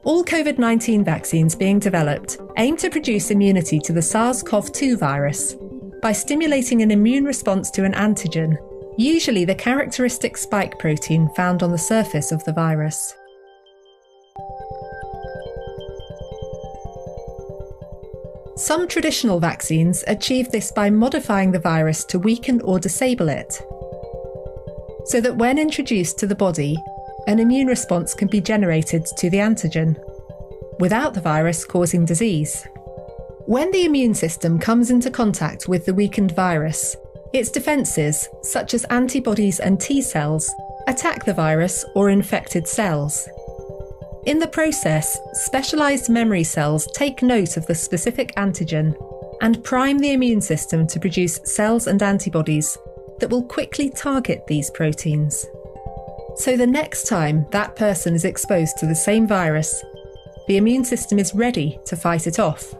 All COVID-19 vaccines being developed aim to produce immunity to the SARS-CoV-2 virus by stimulating an immune response to an antigen, usually the characteristic spike protein found on the surface of the virus. Some traditional vaccines achieve this by modifying the virus to weaken or disable it, so that when introduced to the body, an immune response can be generated to the antigen, without the virus causing disease. When the immune system comes into contact with the weakened virus, its defences, such as antibodies and T cells, attack the virus or infected cells. In the process, specialised memory cells take note of the specific antigen and prime the immune system to produce cells and antibodies that will quickly target these proteins. So the next time that person is exposed to the same virus, the immune system is ready to fight it off.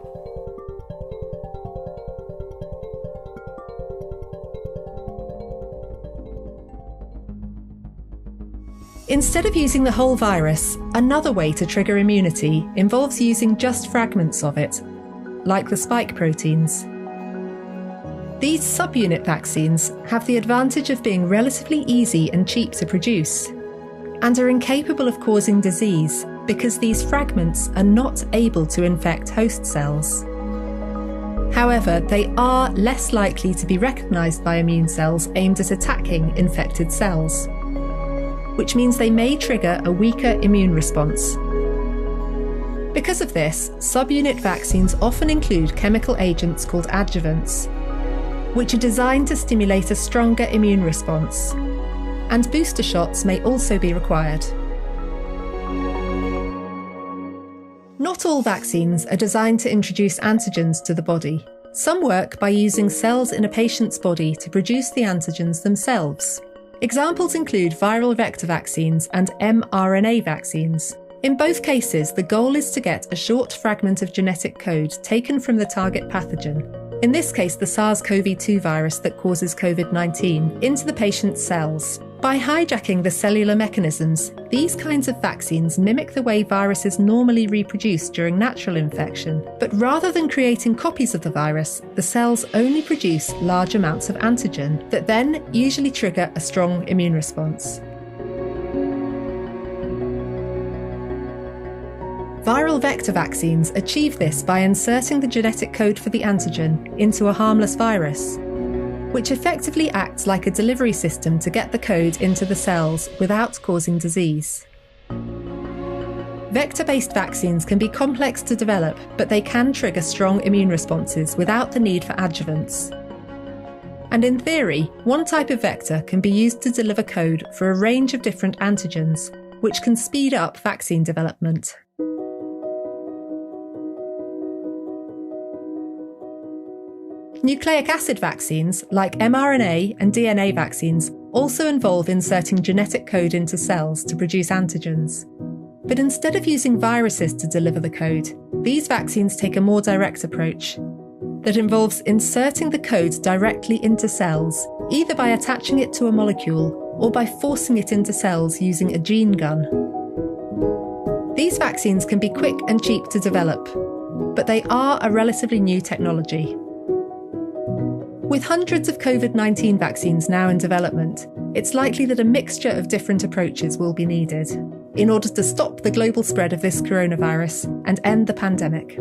Instead of using the whole virus, another way to trigger immunity involves using just fragments of it, like the spike proteins. These subunit vaccines have the advantage of being relatively easy and cheap to produce, and are incapable of causing disease because these fragments are not able to infect host cells. However, they are less likely to be recognised by immune cells aimed at attacking infected cells, which means they may trigger a weaker immune response. Because of this, subunit vaccines often include chemical agents called adjuvants, which are designed to stimulate a stronger immune response, and booster shots may also be required. Not all vaccines are designed to introduce antigens to the body. Some work by using cells in a patient's body to produce the antigens themselves. Examples include viral vector vaccines and mRNA vaccines. In both cases, the goal is to get a short fragment of genetic code taken from the target pathogen, in this case the SARS-CoV-2 virus that causes COVID-19, into the patient's cells. By hijacking the cellular mechanisms, these kinds of vaccines mimic the way viruses normally reproduce during natural infection. But rather than creating copies of the virus, the cells only produce large amounts of antigen that then usually trigger a strong immune response. Viral vector vaccines achieve this by inserting the genetic code for the antigen into a harmless virus, which effectively acts like a delivery system to get the code into the cells without causing disease. Vector-based vaccines can be complex to develop, but they can trigger strong immune responses without the need for adjuvants. And in theory, one type of vector can be used to deliver code for a range of different antigens, which can speed up vaccine development. Nucleic acid vaccines, like mRNA and DNA vaccines, also involve inserting genetic code into cells to produce antigens. But instead of using viruses to deliver the code, these vaccines take a more direct approach that involves inserting the code directly into cells, either by attaching it to a molecule or by forcing it into cells using a gene gun. These vaccines can be quick and cheap to develop, but they are a relatively new technology. With hundreds of COVID-19 vaccines now in development, it's likely that a mixture of different approaches will be needed in order to stop the global spread of this coronavirus and end the pandemic.